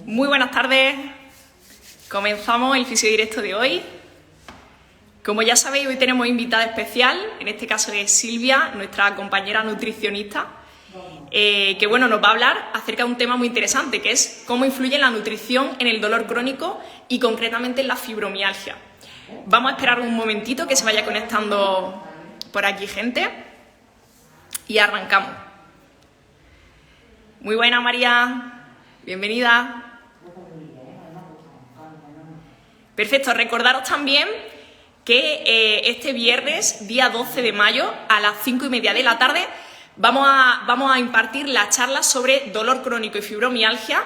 Muy buenas tardes. Comenzamos el fisiodirecto de hoy. Como ya sabéis, hoy tenemos invitada especial, en este caso es Silvia, nuestra compañera nutricionista, que bueno, nos va a hablar acerca de un tema muy interesante, que es cómo influye la nutrición en el dolor crónico y concretamente en la fibromialgia. Vamos a esperar un momentito que se vaya conectando por aquí gente y arrancamos. Muy buena, María. Bienvenida. Perfecto, recordaros también que este viernes, día 12 de mayo, a las 5:30 de la tarde, vamos a impartir la charla sobre dolor crónico y fibromialgia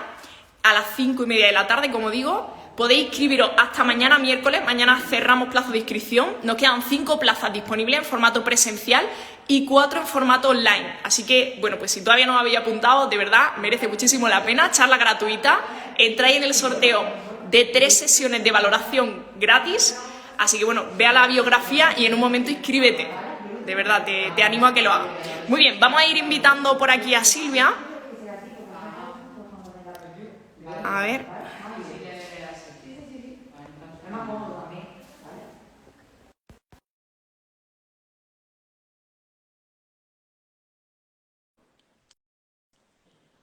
a las 5:30 de la tarde, como digo. Podéis inscribiros hasta mañana miércoles, mañana cerramos plazo de inscripción, nos quedan 5 plazas disponibles en formato presencial y 4 en formato online. Así que, bueno, pues si todavía no os habéis apuntado, de verdad, merece muchísimo la pena, charla gratuita, entráis en el sorteo de 3 sesiones de valoración gratis, así que bueno, vea la biografía y en un momento inscríbete, de verdad, te animo a que lo hagas. Muy bien, vamos a ir invitando por aquí a Silvia. A ver.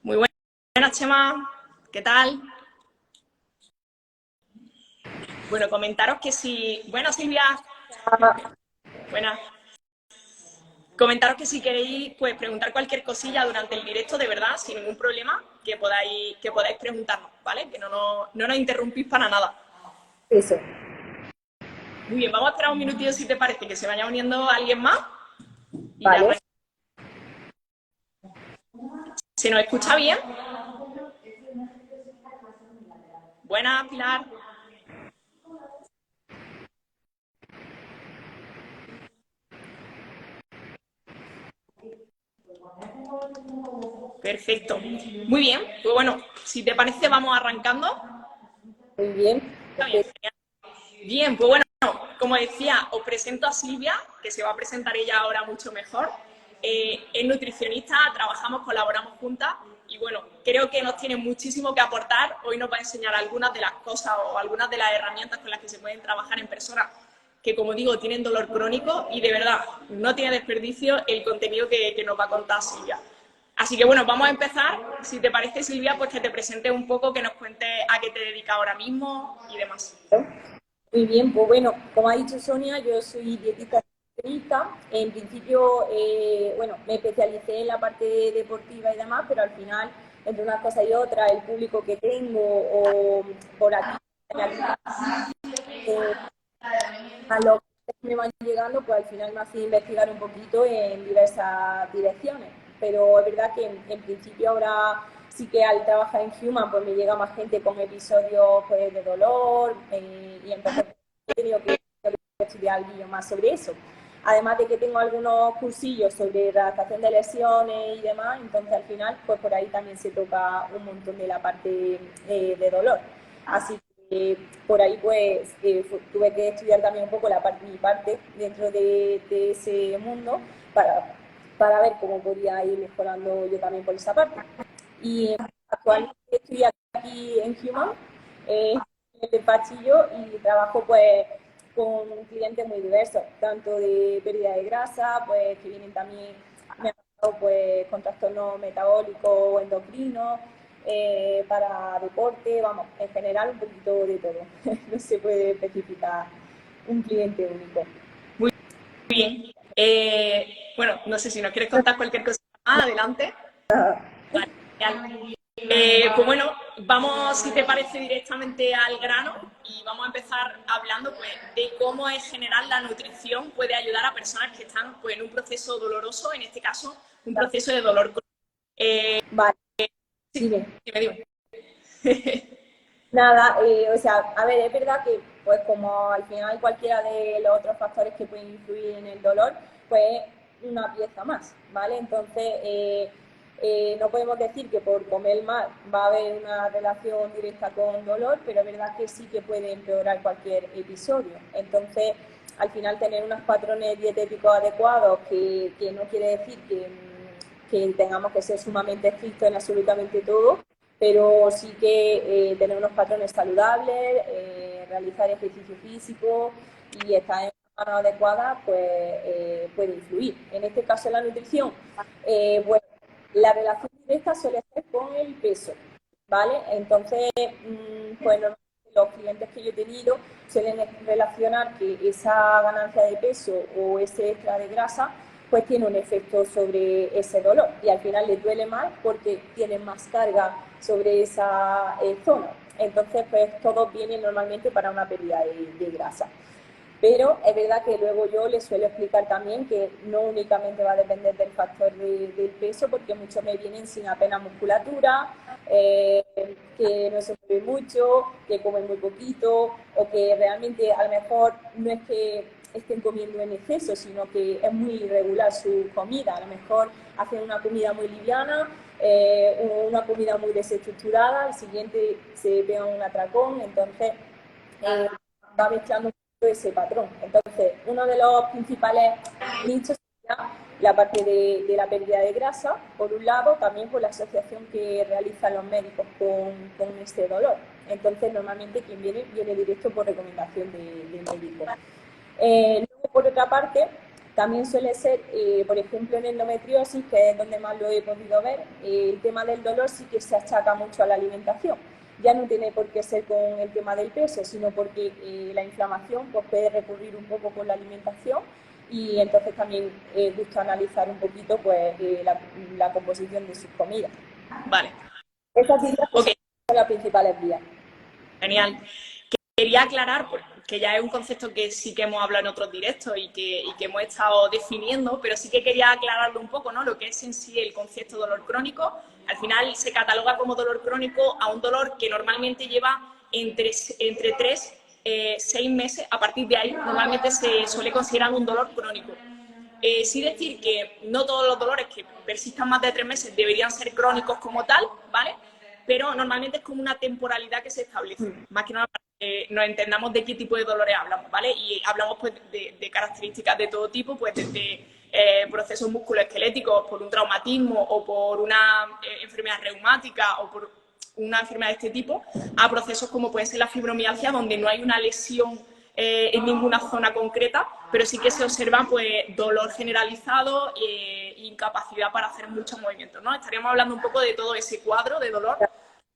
Muy buenas, Chema, ¿qué tal? Bueno, comentaros que si... Bueno, Silvia. Buenas. Comentaros que si queréis pues, preguntar cualquier cosilla durante el directo, de verdad, sin ningún problema, que podáis preguntarnos, ¿vale? Que no nos interrumpís para nada. Eso. Muy bien, vamos a esperar un minutillo si te parece, que se vaya uniendo alguien más. Y vale. ya... ¿Se nos escucha bien? Buenas, Pilar. Perfecto. Muy bien, pues bueno, si te parece vamos arrancando. Muy bien. Está bien, genial. Bien, pues bueno, como decía, os presento a Silvia, que se va a presentar ella ahora mucho mejor. Es nutricionista, trabajamos, colaboramos juntas y bueno, creo que nos tiene muchísimo que aportar. Hoy nos va a enseñar algunas de las cosas o algunas de las herramientas con las que se pueden trabajar en personas que, como digo, tienen dolor crónico y de verdad no tiene desperdicio el contenido que nos va a contar Silvia. Así que bueno, vamos a empezar. Si te parece, Silvia, pues que te presentes un poco, que nos cuentes a qué te dedicas ahora mismo y demás. Muy bien, pues bueno, como ha dicho Sonia, yo soy dietista nutricionista. En principio, bueno, me especialicé en la parte deportiva y demás, pero al final, entre unas cosas y otras, el público que tengo o por aquí, a los que me van llegando, pues al final me hace investigar un poquito en diversas direcciones. Pero es verdad que en principio ahora sí que al trabajar en Human pues me llega más gente con episodios pues, de dolor y entonces he tenido que estudiar algo más sobre eso. Además de que tengo algunos cursillos sobre adaptación de lesiones y demás, entonces al final pues por ahí también se toca un montón de la parte de dolor. Así que por ahí pues tuve que estudiar también un poco mi parte dentro de ese mundo para ver cómo podía ir mejorando yo también por esa parte. Y actualmente estoy aquí en Human, en el despachillo, y trabajo pues con clientes muy diversos, tanto de pérdida de grasa, pues que vienen también, me han dado pues con trastornos metabólicos o endocrinos, para deporte, vamos, en general un poquito de todo. No se puede especificar un cliente único. Muy bien. Bueno, no sé si nos quieres contar cualquier cosa más, adelante. Vale, genial. Pues bueno, vamos, si te parece, directamente al grano y vamos a empezar hablando pues, de cómo en general la nutrición puede ayudar a personas que están pues, en un proceso doloroso, en este caso, un proceso de dolor crónico. Vale. Sí, dime. Nada, o sea, a ver, es verdad que, pues como al final cualquiera de los otros factores que pueden influir en el dolor, pues una pieza más, ¿vale? Entonces, no podemos decir que por comer más va a haber una relación directa con dolor, pero es verdad que sí que puede empeorar cualquier episodio. Entonces, al final tener unos patrones dietéticos adecuados, que no quiere decir que tengamos que ser sumamente estrictos en absolutamente todo, pero sí que tener unos patrones saludables, realizar ejercicio físico y estar en una mano adecuada, pues puede influir. En este caso, la nutrición, bueno, la relación directa suele ser con el peso, ¿vale? Entonces, pues normalmente los clientes que yo he tenido suelen relacionar que esa ganancia de peso o ese extra de grasa pues tiene un efecto sobre ese dolor y al final les duele más porque tienen más carga sobre esa zona. Entonces, pues todos vienen normalmente para una pérdida de grasa. Pero es verdad que luego yo les suelo explicar también que no únicamente va a depender del factor del peso, porque muchos me vienen sin apenas musculatura, que no se mueven mucho, que comen muy poquito, o que realmente a lo mejor no es que estén comiendo en exceso, sino que es muy irregular su comida. A lo mejor hacen una comida muy liviana, una comida muy desestructurada, al siguiente se pegan un atracón, entonces va mezclando ese patrón. Entonces, uno de los principales nichos sería la parte de la pérdida de grasa, por un lado, también por la asociación que realizan los médicos con este dolor. Entonces, normalmente quien viene directo por recomendación del médico. Luego, por otra parte, también suele ser, por ejemplo, en endometriosis, que es donde más lo he podido ver, el tema del dolor sí que se achaca mucho a la alimentación. Ya no tiene por qué ser con el tema del peso, sino porque la inflamación pues, puede recurrir un poco con la alimentación y entonces también gusta analizar un poquito pues, la composición de sus comidas. Vale. Estas dirías Ok, son las principales vías. genial. Quería aclarar, que ya es un concepto que sí que hemos hablado en otros directos y que hemos estado definiendo, pero sí que quería aclararlo un poco, ¿no? Lo que es en sí el concepto de dolor crónico. Al final se cataloga como dolor crónico a un dolor que normalmente lleva entre 3 6 meses. A partir de ahí normalmente se suele considerar un dolor crónico. Sí decir que no todos los dolores que persistan más de 3 meses deberían ser crónicos como tal, ¿vale? Pero normalmente es como una temporalidad que se establece, más que nada para que nos entendamos de qué tipo de dolores hablamos, ¿vale? Y hablamos pues de características de todo tipo, pues desde procesos musculoesqueléticos por un traumatismo o por una enfermedad reumática o por una enfermedad de este tipo, a procesos como puede ser la fibromialgia, donde no hay una lesión en ninguna zona concreta, pero sí que se observa pues, dolor generalizado e incapacidad para hacer muchos movimientos, ¿no? Estaríamos hablando un poco de todo ese cuadro de dolor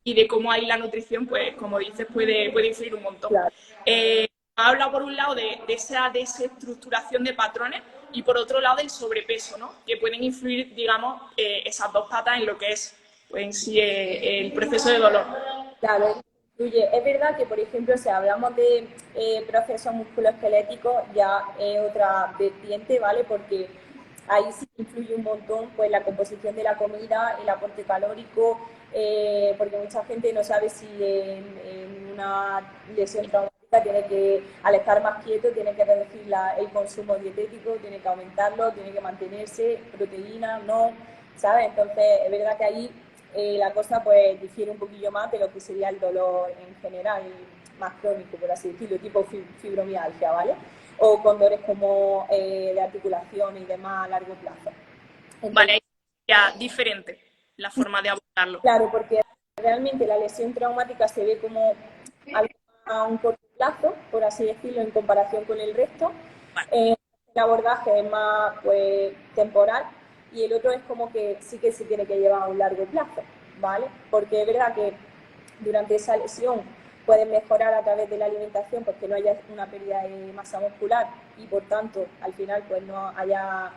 y de cómo ahí la nutrición, pues como dices, puede influir un montón. Claro. Habla por un lado de esa desestructuración de patrones y por otro lado del sobrepeso, ¿no? Que pueden influir, digamos, esas dos patas en lo que es pues, en sí el proceso de dolor. Claro, influye. Es verdad que, por ejemplo, si hablamos de procesos musculoesqueléticos, ya es otra vertiente, ¿vale? Porque ahí sí influye un montón pues, la composición de la comida, el aporte calórico, porque mucha gente no sabe si en una lesión traumática tiene que, al estar más quieto, tiene que reducir el consumo dietético, tiene que aumentarlo, tiene que mantenerse, proteína, no, ¿sabes? Entonces, es verdad que ahí la cosa pues difiere un poquillo más de lo que sería el dolor en general, más crónico, por así decirlo, tipo fibromialgia, ¿vale? O con dolores como de articulación y demás a largo plazo. Entonces, vale, ahí ya diferente la forma de abordarlo. claro, porque realmente la lesión traumática se ve como algo a un corto plazo, por así decirlo, en comparación con el resto. Vale. El abordaje es más pues, temporal y el otro es como que sí que se tiene que llevar a un largo plazo, ¿vale? Porque es verdad que durante esa lesión puedes mejorar a través de la alimentación porque no haya una pérdida de masa muscular y por tanto al final pues no haya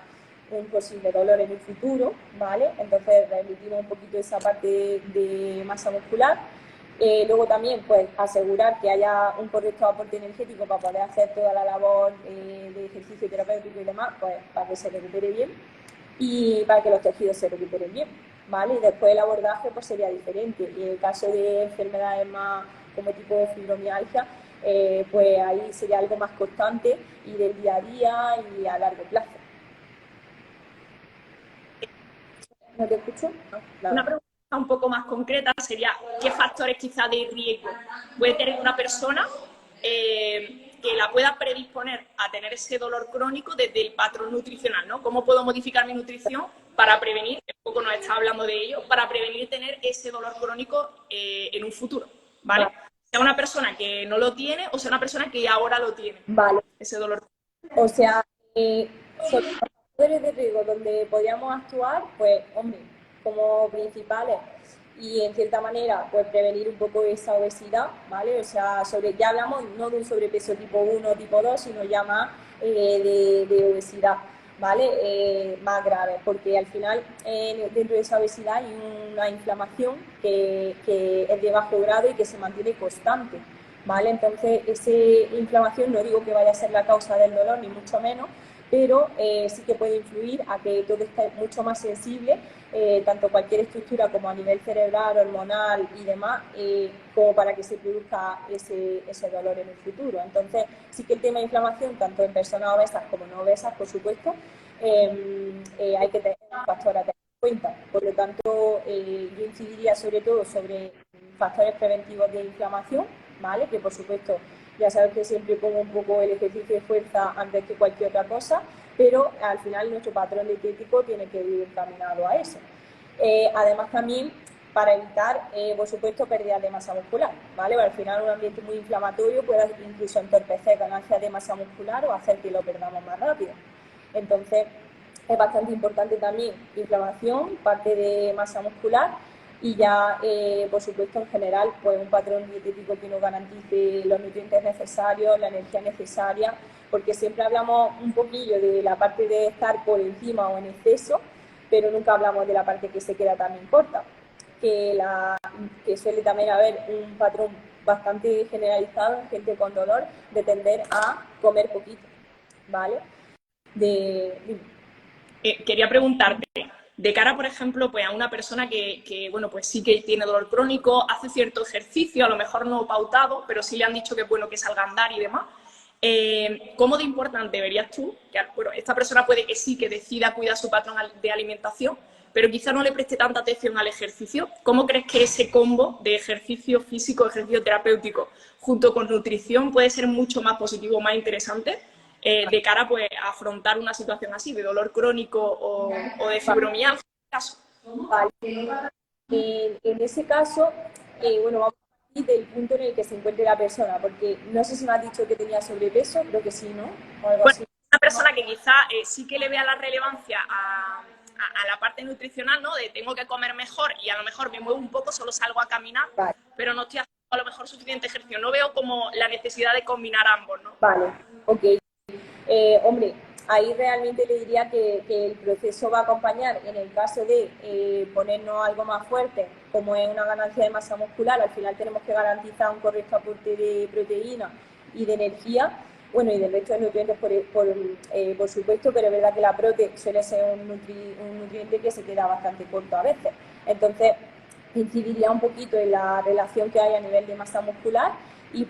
un posible dolor en el futuro, ¿vale? Entonces remitimos un poquito esa parte de masa muscular. Luego también pues asegurar que haya un correcto aporte energético para poder hacer toda la labor de ejercicio terapéutico y demás, pues para que se recupere bien y para que los tejidos se recuperen bien, ¿vale? Y después el abordaje pues sería diferente. Y en el caso de enfermedades más como tipo fibromialgia, pues ahí sería algo más constante y del día a día y a largo plazo. ¿No te escucho? No, claro. Una pregunta un poco más concreta sería, ¿qué factores quizá de riesgo puede tener una persona que la pueda predisponer a tener ese dolor crónico desde el patrón nutricional, ¿no? ¿Cómo puedo modificar mi nutrición para prevenir, un poco nos está hablando de ello, para prevenir tener ese dolor crónico en un futuro, ¿vale? Sea una persona que no lo tiene o sea una persona que ahora lo tiene, Vale. ese dolor. O sea, sobre los factores de riesgo donde podríamos actuar, pues, hombre, como principales y en cierta manera, pues prevenir un poco esa obesidad, ¿vale? O sea, ya hablamos no de un sobrepeso tipo 1 o tipo 2, sino ya más de obesidad, ¿vale? Más grave, porque al final dentro de esa obesidad hay una inflamación que es de bajo grado y que se mantiene constante, ¿vale? Entonces, esa inflamación no digo que vaya a ser la causa del dolor, ni mucho menos, pero sí que puede influir a que todo esté mucho más sensible, tanto cualquier estructura como a nivel cerebral, hormonal y demás, como para que se produzca ese dolor en el futuro. Entonces, sí que el tema de inflamación, tanto en personas obesas como no obesas, por supuesto, hay que tener un factor a tener en cuenta. Por lo tanto, yo incidiría sobre todo sobre factores preventivos de inflamación, ¿vale? Que por supuesto, ya sabes que siempre pongo un poco el ejercicio de fuerza antes que cualquier otra cosa, pero al final nuestro patrón dietético tiene que ir encaminado a eso. Además también para evitar, por supuesto, pérdidas de masa muscular, ¿vale? Al final un ambiente muy inflamatorio puede incluso entorpecer ganancias de masa muscular o hacer que lo perdamos más rápido. Entonces, es bastante importante también inflamación, parte de masa muscular y ya, por supuesto, en general, pues un patrón dietético que nos garantice los nutrientes necesarios, la energía necesaria, porque siempre hablamos un poquillo de la parte de estar por encima o en exceso, pero nunca hablamos de la parte que se queda también corta, que suele también haber un patrón bastante generalizado en gente con dolor de tender a comer poquito, ¿vale? Quería preguntarte, de cara, por ejemplo, pues a una persona que, bueno, pues sí que tiene dolor crónico, hace cierto ejercicio, a lo mejor no pautado, pero sí le han dicho que es bueno que salga a andar y demás. ¿Cómo de importante verías tú? Que, bueno, esta persona puede que sí, que decida cuidar su patrón de alimentación, pero quizá no le preste tanta atención al ejercicio. ¿Cómo crees que ese combo de ejercicio físico, ejercicio terapéutico, junto con nutrición, puede ser mucho más positivo, más interesante? De cara pues, a afrontar una situación así, de dolor crónico o de fibromialgia, en este caso. Vale. En ese caso, bueno, vamos a partir del punto en el que se encuentre la persona, porque no sé si me has dicho que tenía sobrepeso, creo que sí, ¿no? O algo Bueno, así. una persona que quizá sí que le vea la relevancia a la parte nutricional, ¿no? De tengo que comer mejor y a lo mejor me muevo un poco, solo salgo a caminar, Vale. pero no estoy haciendo a lo mejor suficiente ejercicio. No veo como la necesidad de combinar ambos, ¿no? Vale, ok. Hombre, ahí realmente le diría que el proceso va a acompañar en el caso de ponernos algo más fuerte, como es una ganancia de masa muscular. Al final tenemos que garantizar un correcto aporte de proteína y de energía, bueno, y del resto de nutrientes por supuesto, pero es verdad que la prote suele ser un nutriente que se queda bastante corto a veces. Entonces, incidiría un poquito en la relación que hay a nivel de masa muscular y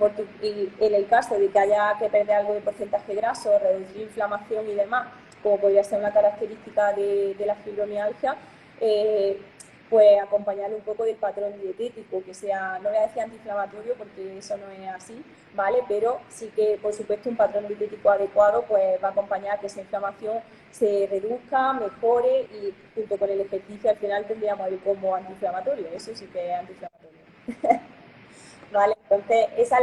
en el caso de que haya que perder algo de porcentaje graso, reducir inflamación y demás, como podría ser una característica de la fibromialgia, pues acompañar un poco del patrón dietético, que sea, no voy a decir antiinflamatorio porque eso no es así, ¿vale? Pero sí que, por supuesto, un patrón dietético adecuado pues va a acompañar que esa inflamación se reduzca, mejore y junto con el ejercicio al final tendríamos el combo antiinflamatorio, eso sí que es antiinflamatorio. ¿Vale? Entonces, esa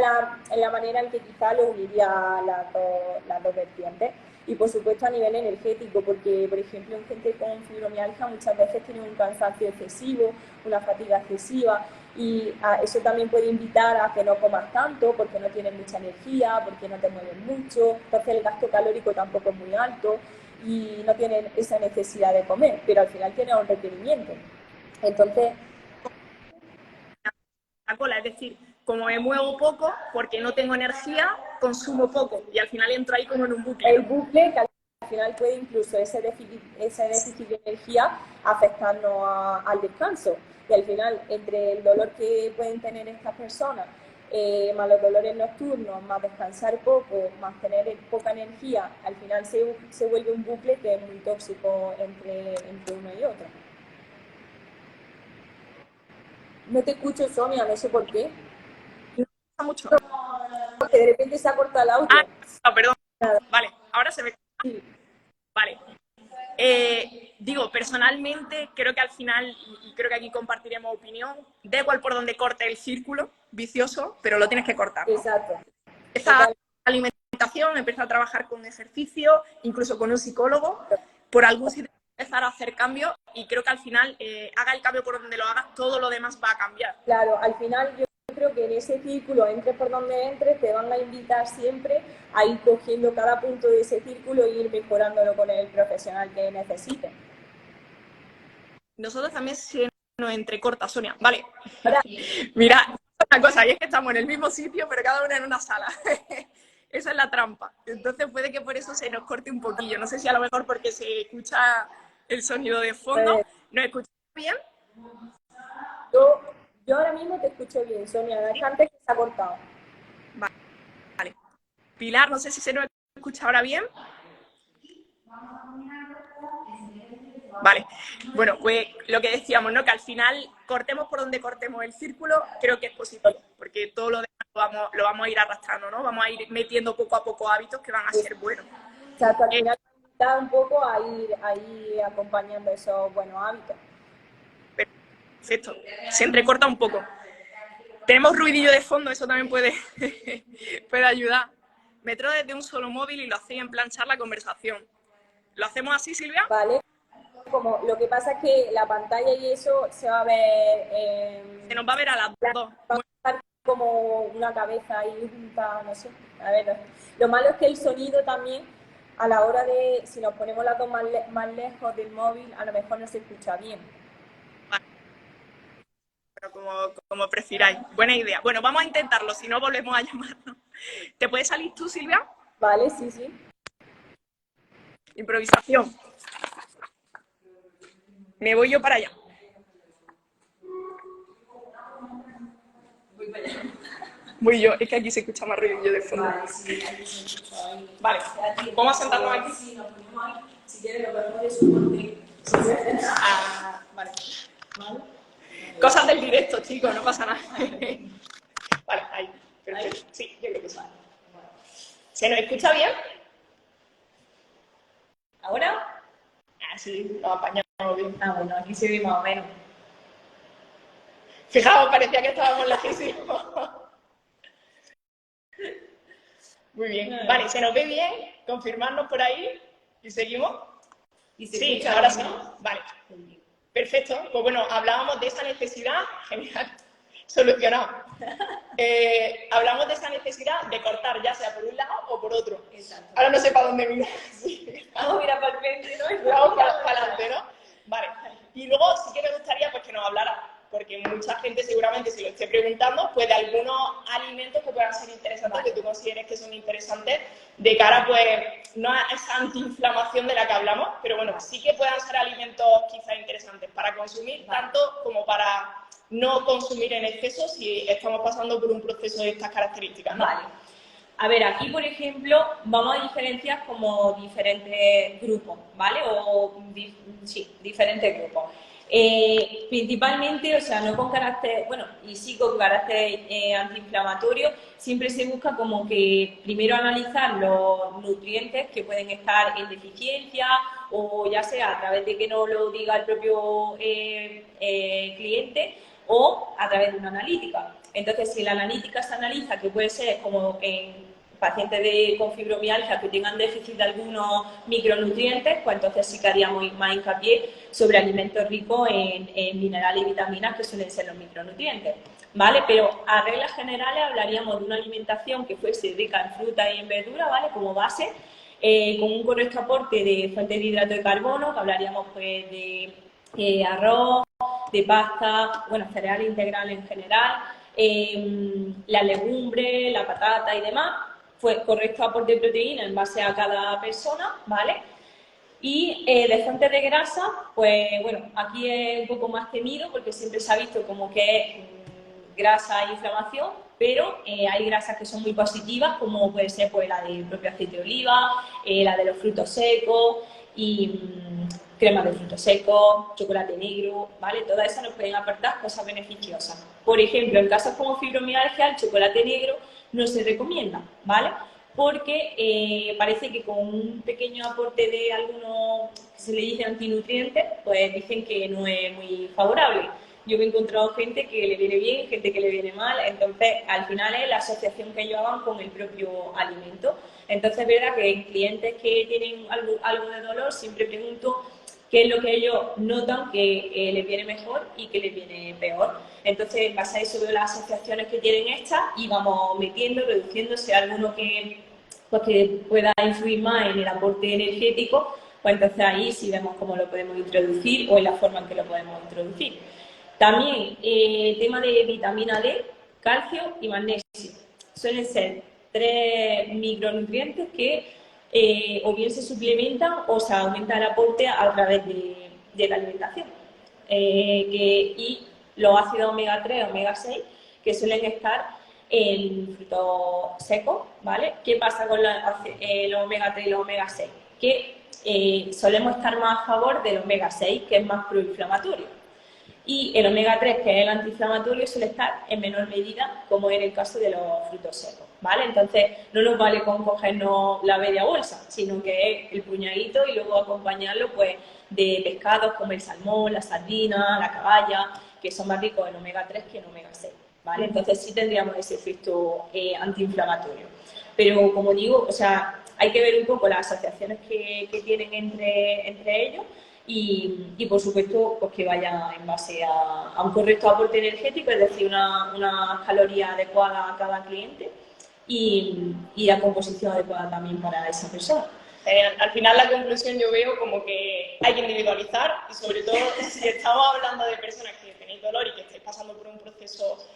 es la manera en que quizá lo uniría las dos vertientes. Y por supuesto a nivel energético, porque por ejemplo en gente con fibromialgia muchas veces tienen un cansancio excesivo, una fatiga excesiva y eso también puede invitar a que no comas tanto porque no tienes mucha energía, porque no te mueves mucho, entonces el gasto calórico tampoco es muy alto y no tienen esa necesidad de comer, pero al final tienen un requerimiento. Entonces, La cola, es decir, como me muevo poco, porque no tengo energía, consumo poco y al final entro ahí como en un bucle. el bucle que al final puede incluso ese déficit de energía afectarnos al descanso. Y al final, entre el dolor que pueden tener estas personas, más los dolores nocturnos, más descansar poco, más tener poca energía, al final se vuelve un bucle que es muy tóxico entre uno y otro. No te escucho, Sonia, no sé por qué. Me gusta mucho. Porque de repente se ha cortado el audio. Ah, no, perdón. Vale, ahora se me... Sí. Vale. Digo, personalmente, creo que al final, y creo que aquí compartiremos opinión, da igual por donde corte el círculo vicioso, pero lo tienes que cortar, ¿no? Exacto. Esa alimentación, empieza a trabajar con ejercicio, incluso con un psicólogo, por algún sitio empezar a hacer cambios y creo que al final, haga el cambio por donde lo hagas, todo lo demás va a cambiar. Claro, al final yo creo que en ese círculo, entres por donde entres, te van a invitar siempre a ir cogiendo cada punto de ese círculo e ir mejorándolo con el profesional que necesites. Nosotros también se nos entrecorta, Sonia. Vale. Mira, una cosa, y es que estamos en el mismo sitio, pero cada una en una sala. Esa es la trampa. Entonces puede que por eso se nos corte un poquillo. No sé si a lo mejor porque se escucha el sonido de fondo. ¿Nos escuchas bien? Yo ahora mismo te escucho bien, Sonia. Es antes que se ha cortado. Vale. Pilar, no sé si se nos escucha ahora bien. Vale, bueno, pues lo que decíamos, ¿no? Que al final, cortemos por donde cortemos el círculo, creo que es positivo, porque todo lo demás lo vamos a ir arrastrando, ¿no? Vamos a ir metiendo poco a poco hábitos que van a ser buenos. O sea, al final está un poco a ir acompañando esos buenos hábitos. Perfecto, se entrecorta un poco. Tenemos ruidillo de fondo, eso también puede ayudar. Me entro desde un solo móvil y lo hacéis en plan charla conversación. ¿Lo hacemos así, Silvia? Vale. Como, lo que pasa es que la pantalla y eso se va a ver... se nos va a ver a las dos. Va a estar como una cabeza ahí junta, no sé. A ver, lo malo es que el sonido también, a la hora de, si nos ponemos las dos más lejos del móvil, a lo mejor no se escucha bien. Pero como prefiráis. Buena idea. Bueno, vamos a intentarlo, si no volvemos a llamarnos. ¿Te puedes salir tú, Silvia? Vale, sí, sí. Improvisación. Me voy yo para allá. Voy para allá. Voy yo, es que aquí se escucha más ruido de fondo. Vale, sí, aquí se escucha ahí. Vale, vamos a sentarnos aquí. Sí, nos ponemos ahí. Si quieres, lo mejor es un monte. Vale. ¿Vale? Cosas del directo, chicos, no pasa nada. Vale, ahí. Perfecto. Sí, yo creo que sí. ¿Se nos escucha bien? ¿Ahora? Ah, sí, lo apañamos bien. Ah, bueno, aquí se ve más o menos. Fijaos, parecía que estábamos lejísimos. Muy bien. Vale, ¿se nos ve bien? Confirmarnos por ahí y seguimos. ¿Y se Sí, escucha ahora bien, sí. no? Vale. Perfecto. Pues bueno, hablábamos de esa necesidad. Genial. Solucionado. Hablamos de esa necesidad de cortar, ya sea por un lado o por otro. Exacto. Ahora no sé para dónde mirar. Sí. Vamos a mirar para el frente, ¿no? Vamos para adelante, ¿no? Vale. Y luego sí que me gustaría pues, que nos hablara, porque mucha gente seguramente se lo esté preguntando, pues de algunos alimentos que puedan ser interesantes, que tú consideres que son interesantes, de cara pues no a esa antiinflamación de la que hablamos, pero bueno, sí que puedan ser alimentos quizás interesantes para consumir, tanto como para no consumir en exceso si estamos pasando por un proceso de estas características, ¿no? Vale. A ver, aquí, por ejemplo, vamos a diferenciar como diferentes grupos, ¿vale? Sí, diferentes grupos. Principalmente, o sea, no con carácter, bueno, y sí con carácter antiinflamatorio, siempre se busca como que primero analizar los nutrientes que pueden estar en deficiencia o ya sea a través de que no lo diga el propio cliente o a través de una analítica. Entonces, si la analítica se analiza, que puede ser como en pacientes con fibromialgia que tengan déficit de algunos micronutrientes, pues entonces sí que haríamos más hincapié sobre alimentos ricos en minerales y vitaminas que suelen ser los micronutrientes, ¿vale? Pero a reglas generales hablaríamos de una alimentación que fuese rica en fruta y en verdura, ¿vale? Como base, con un correcto aporte de fuentes de hidrato de carbono, que hablaríamos pues de arroz, de pasta, bueno, cereal integral en general, la legumbre, la patata y demás, fue correcto aporte de proteína en base a cada persona, ¿vale? Y de fuentes de grasa, pues bueno, aquí es un poco más temido porque siempre se ha visto como que es grasa e inflamación, pero hay grasas que son muy positivas, como puede ser pues, la del propio aceite de oliva, la de los frutos secos y crema de frutos secos, chocolate negro, ¿vale? Todas esas nos pueden aportar cosas beneficiosas. Por ejemplo, en casos como fibromialgia, el chocolate negro no se recomienda, ¿vale? porque parece que con un pequeño aporte de algunos, que se le dice antinutrientes, pues dicen que no es muy favorable. Yo me he encontrado gente que le viene bien, gente que le viene mal, entonces al final es la asociación que ellos hagan con el propio alimento. Entonces es verdad que en clientes que tienen algo de dolor siempre pregunto qué es lo que ellos notan que les viene mejor y que les viene peor. Entonces, en base a eso veo las asociaciones que tienen estas y vamos metiendo, reduciéndose alguno que, pues, que pueda influir más en el aporte energético, pues entonces ahí sí vemos cómo lo podemos introducir o en la forma en que lo podemos introducir. También tema de vitamina D, calcio y magnesio. Suelen ser 3 micronutrientes que o bien se suplementan o se aumenta el aporte a través de la alimentación. Y los ácidos omega 3, omega 6, que suelen estar en frutos secos, ¿vale? ¿Qué pasa con los omega 3 y los omega 6? Que solemos estar más a favor del omega 6, que es más proinflamatorio. Y el omega 3, que es el antiinflamatorio, suele estar en menor medida, como en el caso de los frutos secos, ¿vale? Entonces, no nos vale con cogernos la media bolsa, sino que es el puñadito y luego acompañarlo, pues, de pescados como el salmón, la sardina, la caballa, que son más ricos en omega 3 que en omega 6, ¿vale? Entonces, sí tendríamos ese efecto antiinflamatorio. Pero, como digo, o sea, hay que ver un poco las asociaciones que tienen entre ellos. Y por supuesto, pues que vaya en base a un correcto aporte energético, es decir, una caloría adecuada a cada cliente y la composición adecuada también para esa persona. Al final la conclusión yo veo como que hay que individualizar y sobre todo si estamos hablando de personas que tenéis dolor y que estáis pasando por un proceso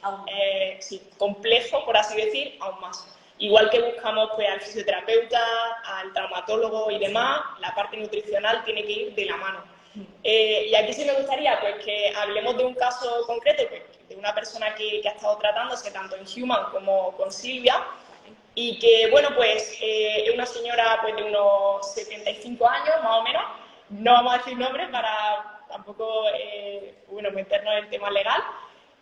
complejo, por así decir, aún más. Igual que buscamos pues, al fisioterapeuta, al traumatólogo y demás, la parte nutricional tiene que ir de la mano. Y aquí sí me gustaría pues, que hablemos de un caso concreto, pues, de una persona que ha estado tratándose tanto en Human como con Silvia, y que, bueno, pues es una señora pues, de unos 75 años, más o menos. No vamos a decir nombres para tampoco bueno, meternos en el tema legal.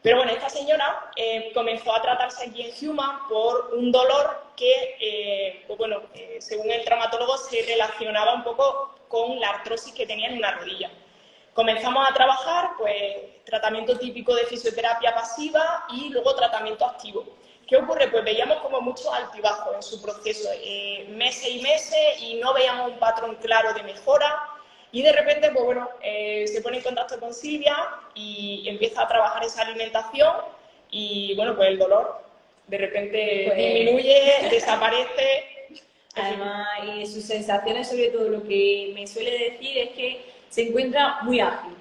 Pero bueno, esta señora comenzó a tratarse aquí en Human por un dolor que, pues bueno, según el traumatólogo, se relacionaba un poco con la artrosis que tenía en una rodilla. Comenzamos a trabajar, pues, tratamiento típico de fisioterapia pasiva y luego tratamiento activo. ¿Qué ocurre? Pues veíamos como muchos altibajos en su proceso, meses y meses, y no veíamos un patrón claro de mejora. Y de repente, pues bueno, se pone en contacto con Silvia y empieza a trabajar esa alimentación y, bueno, pues el dolor de repente pues, disminuye, desaparece. Además, y sus sensaciones, sobre todo, lo que me suele decir es que se encuentra muy ágil.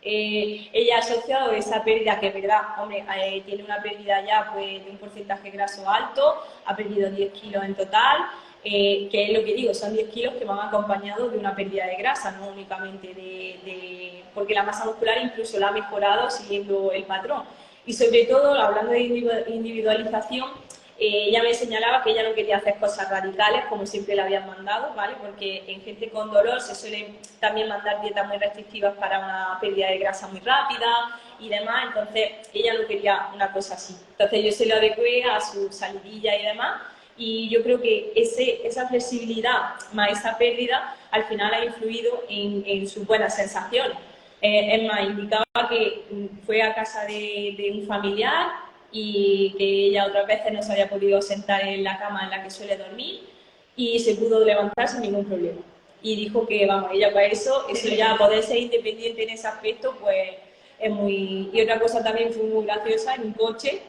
Ella ha asociado esa pérdida, que es verdad, hombre, tiene una pérdida ya pues, de un porcentaje graso alto, ha perdido 10 kilos en total, que es lo que digo, son 10 kilos que van acompañados de una pérdida de grasa, no únicamente porque la masa muscular incluso la ha mejorado siguiendo el patrón. Y sobre todo, hablando de individualización, ella me señalaba que ella no quería hacer cosas radicales como siempre le habían mandado, ¿vale? Porque en gente con dolor se suelen también mandar dietas muy restrictivas para una pérdida de grasa muy rápida y demás, entonces ella no quería una cosa así. Entonces yo se lo adecué a su salidilla y demás, y yo creo que esa flexibilidad más esa pérdida al final ha influido en sus buenas sensaciones. Es más, indicaba que fue a casa de un familiar y que ella otras veces no se había podido sentar en la cama en la que suele dormir y se pudo levantar sin ningún problema. Y dijo que, vamos, ella para eso ya poder ser independiente en ese aspecto, pues es muy... Y otra cosa también fue muy graciosa, en un coche,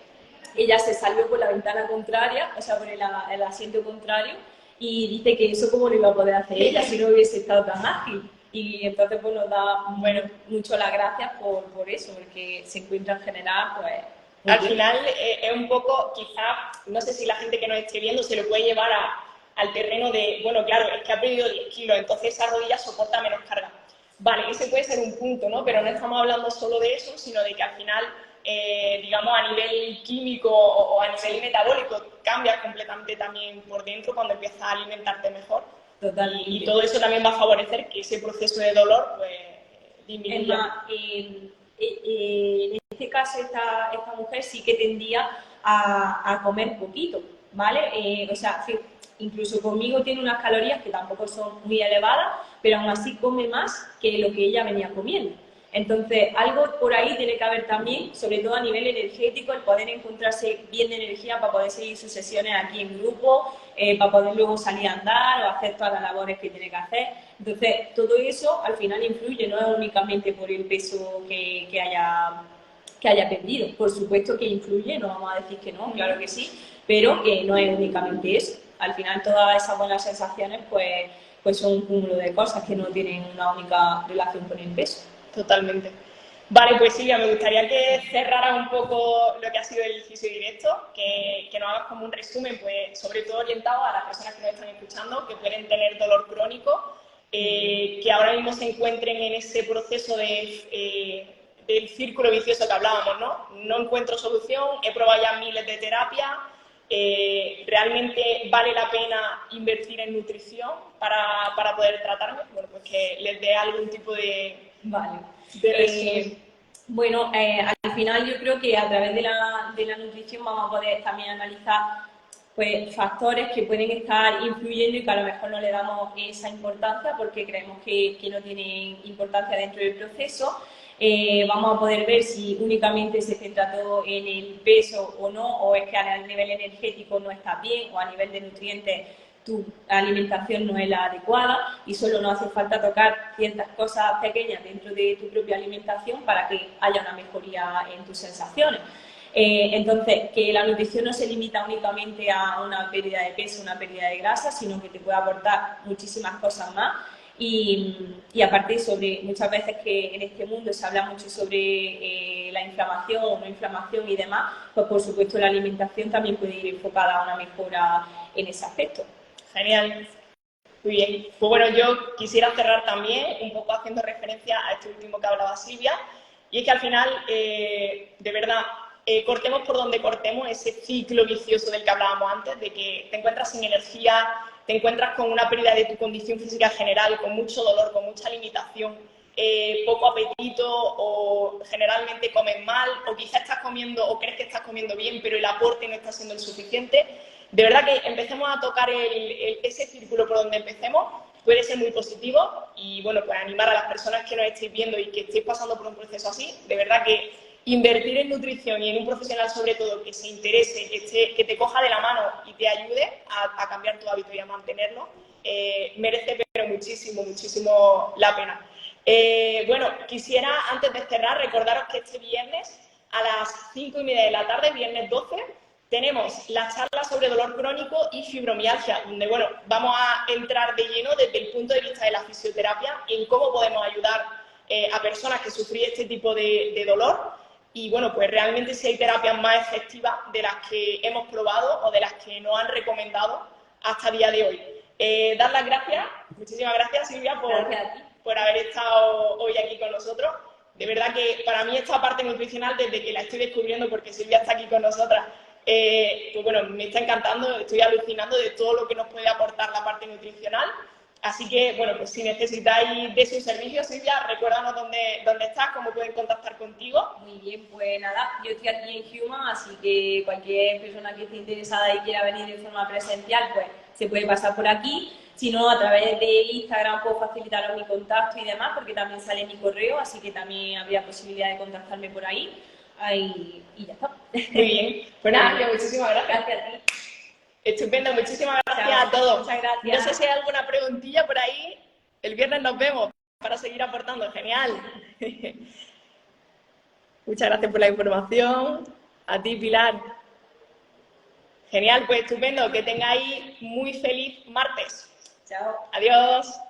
ella se salió por la ventana contraria, o sea, por el asiento contrario, y dice que eso cómo lo iba a poder hacer ella si no hubiese estado tan ágil. Y entonces, pues nos da, bueno, mucho las gracias por eso, porque se encuentra en general, pues... Al final es un poco, quizá, no sé si la gente que nos esté viendo se lo puede llevar al terreno de, bueno, claro, es que ha perdido 10 kilos, entonces esa rodilla soporta menos carga. Vale, ese puede ser un punto, ¿no? Pero no estamos hablando solo de eso, sino de que al final, digamos, a nivel químico o a nivel metabólico, cambias completamente también por dentro cuando empiezas a alimentarte mejor. Totalmente. Y todo eso también va a favorecer que ese proceso de dolor, pues, disminuya. En este caso, esta mujer sí que tendía a comer poquito, ¿vale? O sea, incluso conmigo tiene unas calorías que tampoco son muy elevadas, pero aún así come más que lo que ella venía comiendo. Entonces, algo por ahí tiene que haber también, sobre todo a nivel energético, el poder encontrarse bien de energía para poder seguir sus sesiones aquí en grupo, para poder luego salir a andar o hacer todas las labores que tiene que hacer. Entonces, todo eso al final influye, no es únicamente por el peso que haya perdido. Por supuesto que influye, no vamos a decir que no, claro que sí, pero que no es únicamente eso. Al final todas esas buenas sensaciones pues son un cúmulo de cosas que no tienen una única relación con el peso. Totalmente. Vale, pues Silvia, me gustaría que cerraras un poco lo que ha sido el fisio directo, que nos hagas como un resumen, pues sobre todo orientado a las personas que nos están escuchando, que pueden tener dolor crónico, que ahora mismo se encuentren en ese proceso del círculo vicioso que hablábamos, ¿no? No encuentro solución, he probado ya miles de terapias, realmente vale la pena invertir en nutrición para poder tratarme. Bueno, pues que les dé algún tipo de Vale. resumen. Bueno, al final yo creo que a través de la nutrición vamos a poder también analizar pues, factores que pueden estar influyendo y que a lo mejor no le damos esa importancia porque creemos que no tienen importancia dentro del proceso. Vamos a poder ver si únicamente se centra todo en el peso o no, o es que a nivel energético no está bien, o a nivel de nutrientes tu alimentación no es la adecuada y solo nos hace falta tocar ciertas cosas pequeñas dentro de tu propia alimentación para que haya una mejoría en tus sensaciones. Entonces, que la nutrición no se limita únicamente a una pérdida de peso, una pérdida de grasa, sino que te puede aportar muchísimas cosas más. Y aparte, muchas veces que en este mundo se habla mucho sobre la inflamación o no inflamación y demás, pues por supuesto la alimentación también puede ir enfocada a una mejora en ese aspecto. Genial. Muy bien. Pues bueno, yo quisiera cerrar también un poco haciendo referencia a este último que hablaba Silvia, y es que al final, de verdad, cortemos por donde cortemos ese ciclo vicioso del que hablábamos antes, de que te encuentras sin energía, te encuentras con una pérdida de tu condición física general, con mucho dolor, con mucha limitación, poco apetito, o generalmente comes mal, o quizás estás comiendo o crees que estás comiendo bien, pero el aporte no está siendo el suficiente. De verdad que empecemos a tocar ese círculo por donde empecemos, puede ser muy positivo y bueno, pues animar a las personas que nos estéis viendo y que estéis pasando por un proceso así, de verdad que invertir en nutrición y en un profesional sobre todo que se interese, que te coja de la mano y te ayude a cambiar tu hábito y a mantenerlo, merece pero muchísimo, muchísimo la pena. Bueno, quisiera antes de cerrar recordaros que este viernes a las 5:30 de la tarde, viernes 12, tenemos la charla sobre dolor crónico y fibromialgia, donde bueno, vamos a entrar de lleno desde el punto de vista de la fisioterapia en cómo podemos ayudar a personas que sufren este tipo de dolor y bueno, pues realmente si hay terapias más efectivas de las que hemos probado o de las que nos han recomendado hasta el día de hoy. Dar las gracias, muchísimas gracias Silvia por haber estado hoy aquí con nosotros. De verdad que para mí esta parte nutricional, desde que la estoy descubriendo, porque Silvia está aquí con nosotras, pues bueno, me está encantando, estoy alucinando de todo lo que nos puede aportar la parte nutricional. Así que, bueno, pues si necesitáis de sus servicios, Silvia, recuérdanos dónde estás, cómo pueden contactar contigo. Muy bien, pues nada, yo estoy aquí en Human, así que cualquier persona que esté interesada y quiera venir de forma presencial, pues se puede pasar por aquí. Si no, a través de Instagram puedo facilitaros mi contacto y demás, porque también sale mi correo, así que también habría posibilidad de contactarme por ahí. Y ya está. Muy bien. Pues nada, muchísimas gracias. Gracias a ti. Estupendo, muchísimas gracias Chao, a todos. muchas gracias. No sé si hay alguna preguntilla por ahí. El viernes nos vemos para seguir aportando. Genial. Muchas gracias por la información. A ti, Pilar. Genial, pues estupendo. Que tengáis muy feliz martes. Chao. Adiós.